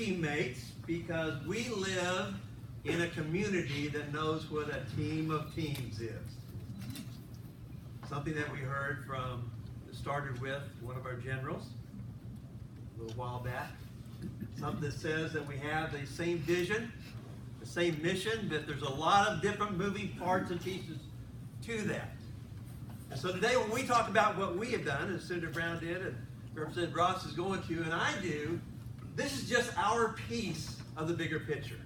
teammates because we live in a community that knows what a team of teams is. Something that we heard from, started with one of our generals a little while back. Something that says that we have the same vision, the same mission, but there's a lot of different moving parts and pieces to that. And so today when we talk about what we have done, as Senator Brown did and Representative Ross is going to, and I do, this is just our piece of the bigger picture.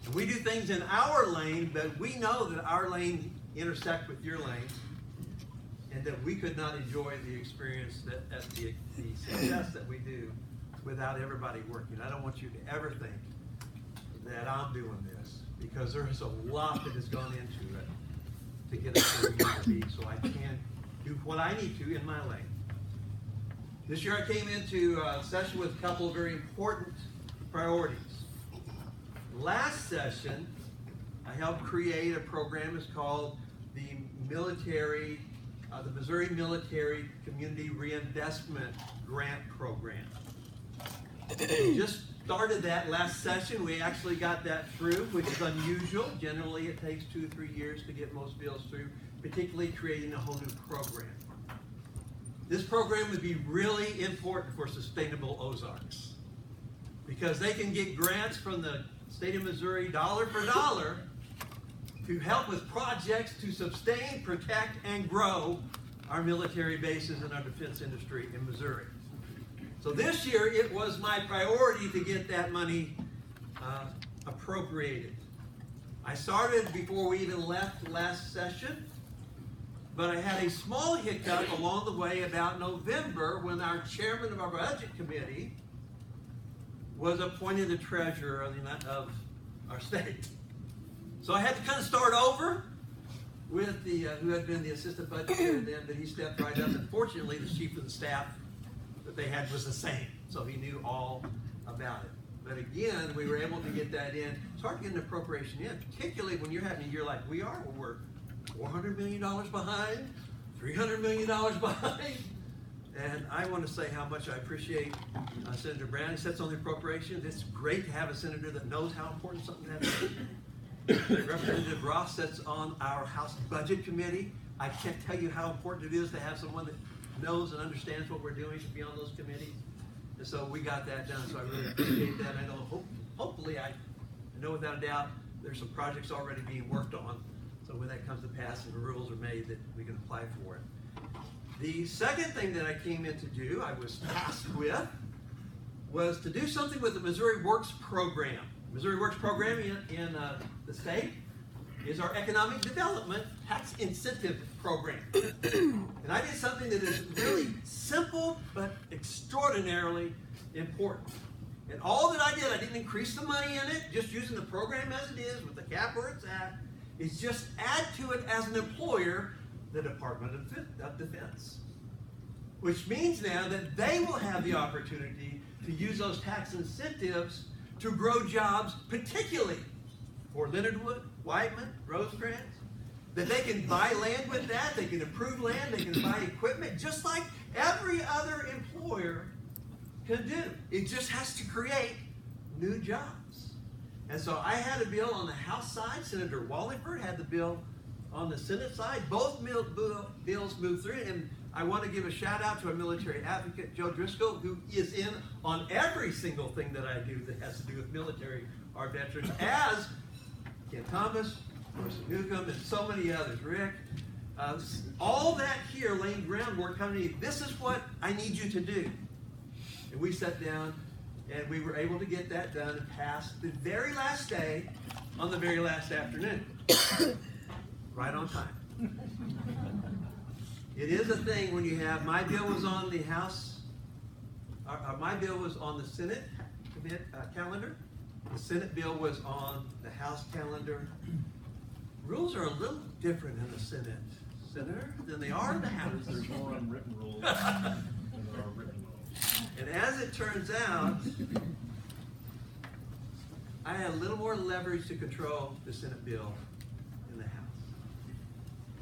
And we do things in our lane, but we know that our lane intersect with your lane, and that we could not enjoy the experience, that the success that we do without everybody working. I don't want you to ever think that I'm doing this, because there is a lot that has gone into it to get us where we need to be, so I can do what I need to in my lane. This year I came into session with a couple of very important priorities. Last session, I helped create a program. It's called the Missouri Military Community Reinvestment Grant Program. We just started that last session. We actually got that through, which is unusual. Generally, it takes 2 to 3 years to get most bills through, particularly creating a whole new program. This program would be really important for Sustainable Ozarks, because they can get grants from the state of Missouri dollar for dollar to help with projects to sustain, protect, and grow our military bases and our defense industry in Missouri. So this year, it was my priority to get that money appropriated. I started before we even left last session, but I had a small hiccup along the way about November when our chairman of our budget committee was appointed the treasurer of our state. So I had to kind of start over with the who had been the assistant budget chair then, but he stepped right up. And fortunately, the chief of the staff that they had was the same, so he knew all about it. But again, we were able to get that in. It's hard to get an appropriation in, particularly when you're having a year like we are, where we're $400 million behind, $300 million behind. And I want to say how much I appreciate Senator Brown. He sits on the appropriations. It's great to have a senator that knows how important something is. Representative Ross sits on our House Budget Committee. I can't tell you how important it is to have someone that knows and understands what we're doing to be on those committees. And so we got that done, so I really appreciate that. I know, hopefully, I know without a doubt, there's some projects already being worked on. So when that comes to pass and the rules are made, that we can apply for it. The second thing that I came in to do, I was tasked with, was to do something with the Missouri Works program. Missouri Works program in the state is our economic development tax incentive program. And I did something that is really simple but extraordinarily important. And all that I did, I didn't increase the money in it, just using the program as it is with the cap where it's at, is just add to it as an employer the Department of Defense. Which means now that they will have the opportunity to use those tax incentives to grow jobs, particularly for Leonardwood, Whiteman, Rosecrans, that they can buy land with that, they can improve land, they can buy equipment, just like every other employer can do. It just has to create new jobs. And so I had a bill on the House side. Senator Wallingford had the bill on the Senate side. Both bills moved through, and I want to give a shout out to our military advocate, Joe Driscoll, who is in on every single thing that I do that has to do with military, our veterans, as Ken Thomas, Marcy Newcomb, and so many others, Rick. All that here laying groundwork coming in, this is what I need you to do. And we sat down and we were able to get that done and passed the very last day on the very last afternoon. Right on time. It is a thing when you have, my bill was on the House, my bill was on the Senate calendar. The Senate bill was on the House calendar. Rules are a little different in the Senate, Senator, than they are in the House. There's more unwritten rules than there are written rules. And as it turns out, I had a little more leverage to control the Senate bill in the House.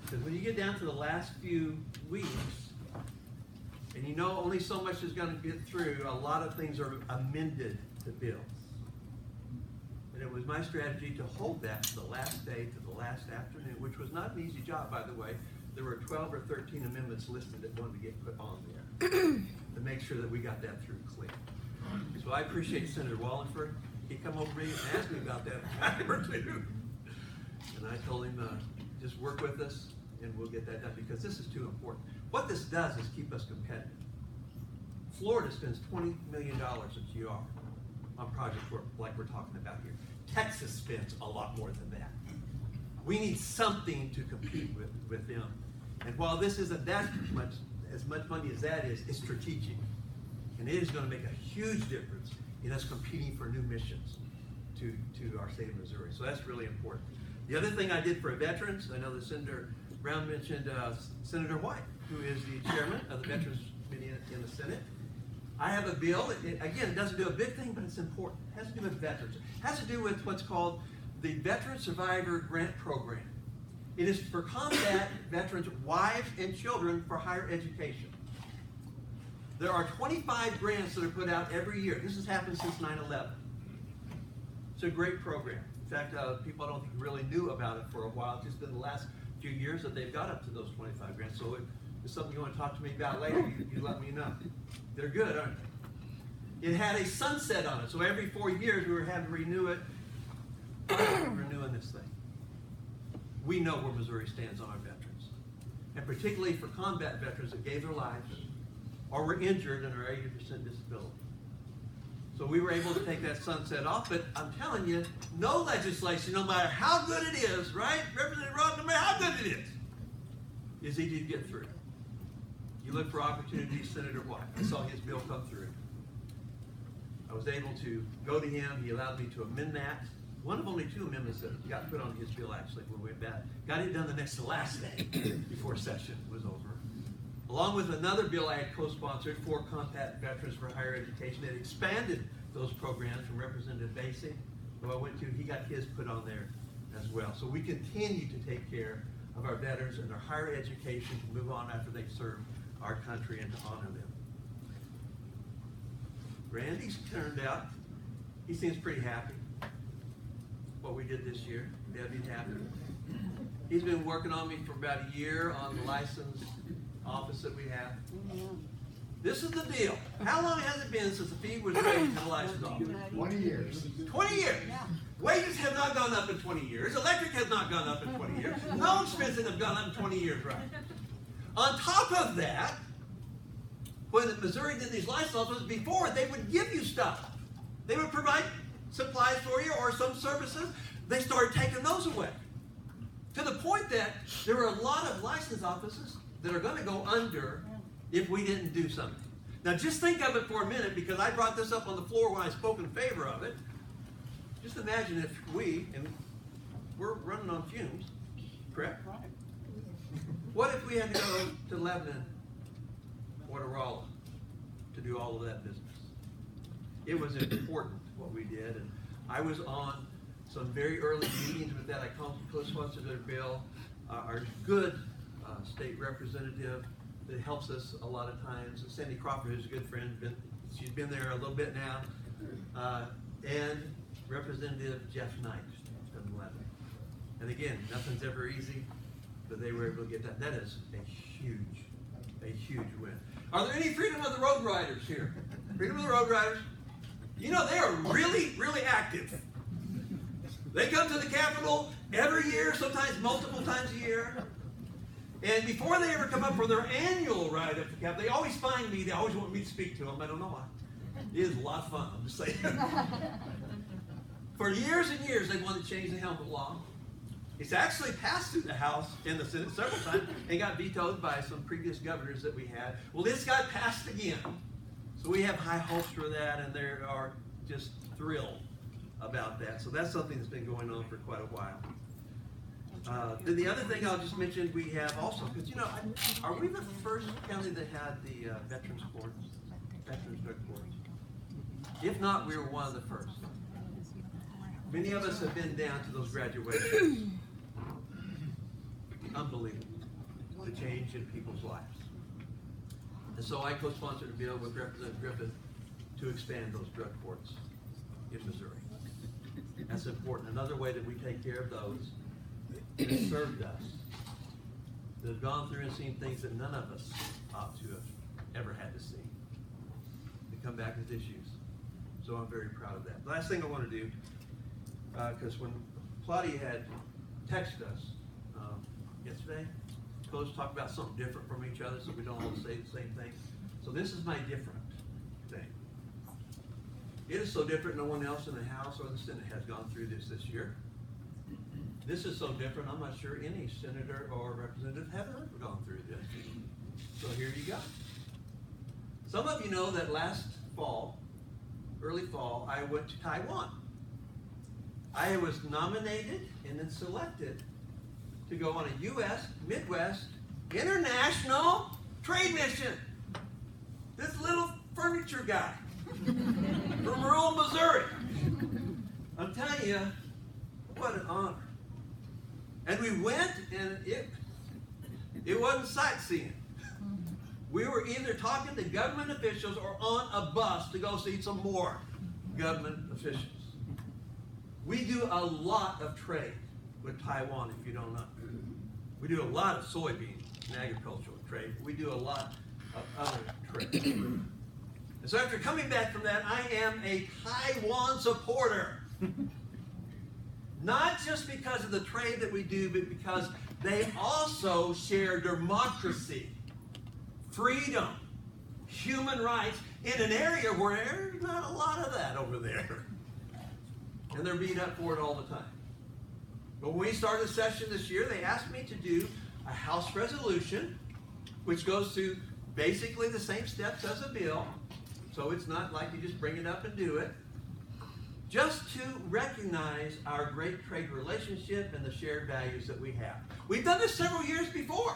Because when you get down to the last few weeks, and you know only so much is going to get through, a lot of things are amended to bills. And it was my strategy to hold that to the last day, to the last afternoon, which was not an easy job, by the way. There were 12 or 13 amendments listed that wanted to get put on there to make sure that we got that through clean. So I appreciate Senator Wallingford. He come over to me and asked me about that a time or two. And I told him, just work with us and we'll get that done because this is too important. What this does is keep us competitive. Florida spends $20 million in GR on projects like we're talking about here. Texas spends a lot more than that. We need something to compete with them. And while this isn't that much, as much money as that is, it's strategic. And it is going to make a huge difference in us competing for new missions to our state of Missouri. So that's really important. The other thing I did for veterans, I know that Senator Brown mentioned Senator White, who is the chairman of the Veterans Committee in the Senate. I have a bill, again, it doesn't do a big thing, but it's important. It has to do with veterans. It has to do with what's called the Veteran Survivor Grant Program. It is for combat veterans' wives and children for higher education. There are 25 grants that are put out every year. This has happened since 9/11. It's a great program. In fact, people I don't think really knew about it for a while. It's just been the last few years that they've got up to those 25 grants. So if it's something you want to talk to me about later, you let me know. They're good, aren't they? It had a sunset on it. So every 4 years we were having to renew it. We're renewing this thing. We know where Missouri stands on our veterans. And particularly for combat veterans that gave their lives or were injured and are 80% disability. So we were able to take that sunset off, but I'm telling you, no legislation, no matter how good it is, right? Representative Rod, no matter how good it is easy to get through. You look for opportunities, Senator White. I saw his bill come through. I was able to go to him. He allowed me to amend that. One of only 2 amendments that got put on his bill actually when we went back. Got it done the next to last day before session was over. Along with another bill I had co-sponsored for combat veterans for higher education that expanded those programs from Representative Basie, who I went to, he got his put on there as well. So we continue to take care of our veterans and their higher education to move on after they've served our country and to honor them. Randy's turned out, he seems pretty happy what we did this year. Debbie's happy. He's been working on me for about a year on the license office that we have. This is the deal. How long has it been since the fee was raised in the license office? 20 years. 20 years. Wages have not gone up in 20 years. Electric has not gone up in 20 years. No expenses have gone up in 20 years, right? On top of that, when Missouri did these license offices before, they would give you stuff. They would provide supplies for you or some services. They started taking those away. To the point that there were a lot of license offices that are going to go under if we didn't do something. Now just think of it for a minute, because I brought this up on the floor when I spoke in favor of it. Just imagine if we're running on fumes, correct? What if we had to go to Lebanon or to Rolla to do all of that business? It was important what we did, and I was on some very early meetings with that. I co-sponsored their bill. Our good state representative that helps us a lot of times, Sandy Crawford, who's a good friend, she's been there a little bit now, and Representative Jeff Knight from Lebanon. And again, nothing's ever easy, but they were able to get that. That is a huge win. Are there any Freedom of the Road Riders here? Freedom of the Road Riders? You know, they are really, really active. They come to the Capitol every year, sometimes multiple times a year. And before they ever come up for their annual ride up to the Capitol, they always find me. They always want me to speak to them. I don't know why. It is a lot of fun, I'm just saying. For years and years, they wanted to change the helmet law. It's actually passed through the House and the Senate several times and got vetoed by some previous governors that we had. Well, this got passed again. So we have high hopes for that, and they are just thrilled about that. So that's something that's been going on for quite a while. Then the other thing I'll just mention, we have also, because you know, are we the first county that had the veterans courts, veterans drug courts? If not, we were one of the first. Many of us have been down to those graduations. Unbelievable, the change in people's lives. And so I co-sponsored a bill with Representative Griffith to expand those drug courts. in Missouri. That's important. Another way that we take care of those that have served us, that have gone through and seen things that none of us ought to have ever had to see. They come back with issues. So I'm very proud of that. The last thing I want to do, because when Claudia had texted us yesterday, let's talk about something different from each other so we don't all say the same thing. So this is my different thing. It is so different, no one else in the House or the Senate has gone through this year. This is so different, I'm not sure any senator or representative have ever gone through this. So here you go. Some of you know that last fall, early fall, I went to Taiwan. I was nominated and then selected to go on a U.S. Midwest international trade mission. This little furniture guy from rural Missouri. I'm telling you, what an honor. And we went, and it wasn't sightseeing. We were either talking to government officials or on a bus to go see some more government officials. We do a lot of trade with Taiwan, if you don't know. We do a lot of soybean and agricultural trade. We do a lot of other trade. And so after coming back from that, I am a Taiwan supporter. Not just because of the trade that we do, but because they also share democracy, freedom, human rights in an area where there's not a lot of that over there. And they're beat up for it all the time. But when we started the session this year, they asked me to do a House resolution, which goes through basically the same steps as a bill. So it's not like you just bring it up and do it. Just to recognize our great trade relationship and the shared values that we have. We've done this several years before.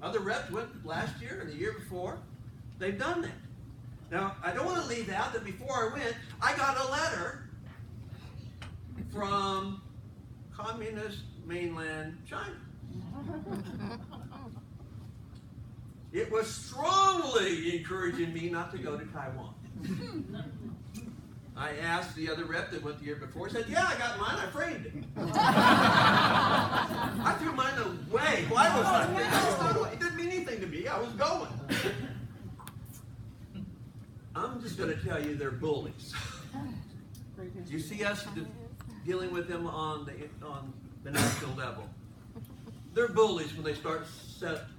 Other reps went last year and the year before. They've done that. Now, I don't want to leave out that before I went, I got a letter from communist mainland China. It was strongly encouraging me not to go to Taiwan. I asked the other rep that went the year before. He said, yeah, I got mine. I framed it. I threw mine away. Why was I there? It didn't mean anything to me. I was going. I'm just going to tell you they're bullies. You see us dealing with them on the national level. They're bullies when they start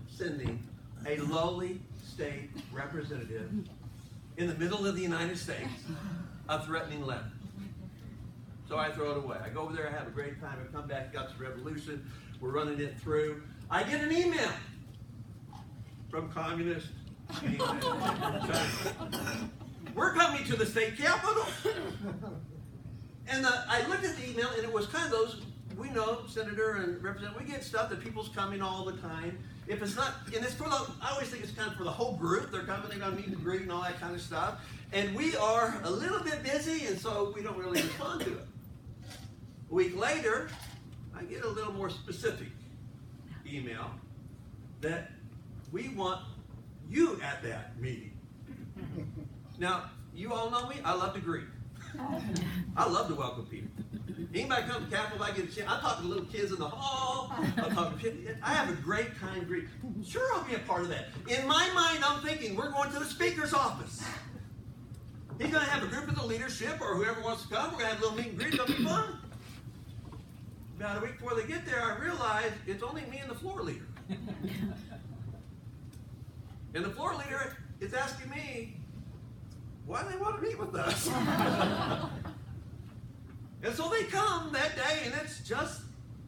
sending a lowly state representative in the middle of the United States a threatening letter. So I throw it away. I go over there, I have a great time, I come back, got the revolution, we're running it through. I get an email from communist China. We're coming to the state capitol. And I looked at the email, and it was kind of those, we know, Senator and Representative, we get stuff that people's coming all the time. If it's not, and it's for the, I always think it's kind of for the whole group. They're coming, they're going to meet and greet and all that kind of stuff. And we are a little bit busy, and so we don't really respond to it. A week later, I get a little more specific email that we want you at that meeting. Now, you all know me. I love to greet. I love to welcome people. Anybody come to Capitol, I get a chance. I talk to little kids in the hall. I have a great time greeting. Sure, I'll be a part of that. In my mind, I'm thinking we're going to the speaker's office. He's going to have a group of the leadership or whoever wants to come. We're going to have a little meet and greet. It'll be fun. About a week before they get there, I realize it's only me and the floor leader. And the floor leader is asking me, why do they want to meet with us? And so they come that day, and it's just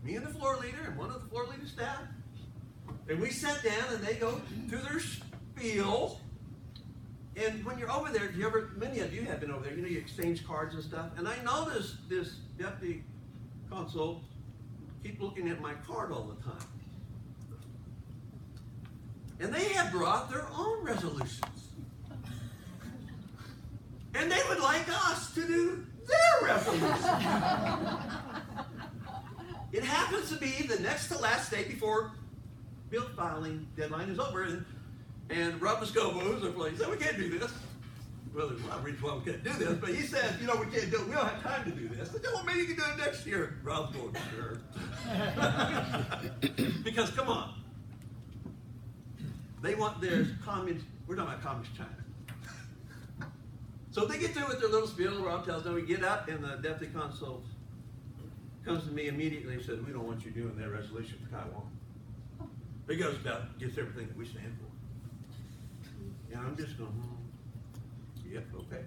me and the floor leader and one of the floor leader staff. And we sit down, and they go through their spiel. And when you're over there, many of you have been over there, you exchange cards and stuff. And I noticed this deputy consul keep looking at my card all the time. And they have brought their own resolutions. And they would like us to do their resolution. It happens to be the next to last day before bill filing deadline is over. And Rob Muscovo, who's our place, said, we can't do this. Well, there's a lot of reasons why we can't do this, but he says, we can't do it. We don't have time to do this. I said, well, maybe you can do it next year. Rob's going, sure. Because, come on. They want their communist, we're talking about communist China. So they get through with their little spiel. Rob tells them, we get up, and the deputy consul comes to me immediately and says, we don't want you doing that resolution for Taiwan. It goes about, gets everything that we stand for. And I'm just going, yep, okay.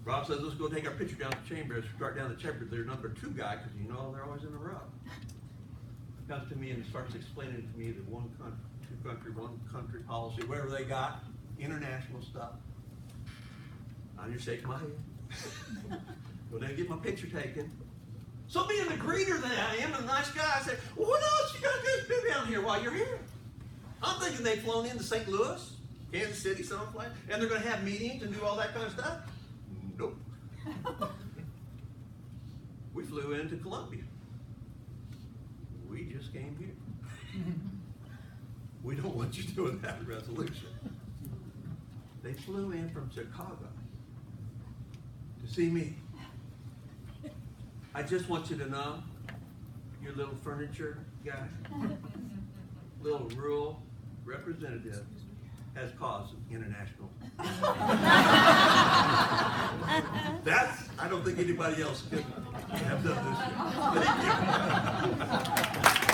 Rob says, let's go take our picture down the chamber. Let's start down the chamber. Their number 2 guy, because they're always in a row. Comes to me and starts explaining to me the one country policy, whatever they got, international stuff. I'm just shaking my head. Go down and get my picture taken. So being the greeter that I am and a nice guy, I said, well, what else you guys do down here while you're here? I'm thinking they've flown into St. Louis, Kansas City, someplace, and they're going to have meetings and do all that kind of stuff. Nope. We flew into Columbia. We just came here. We don't want you doing that resolution. They flew in from Chicago to see me. I just want you to know, your little furniture guy, little rural representative, has caused international. I don't think anybody else could have done this. Thank you.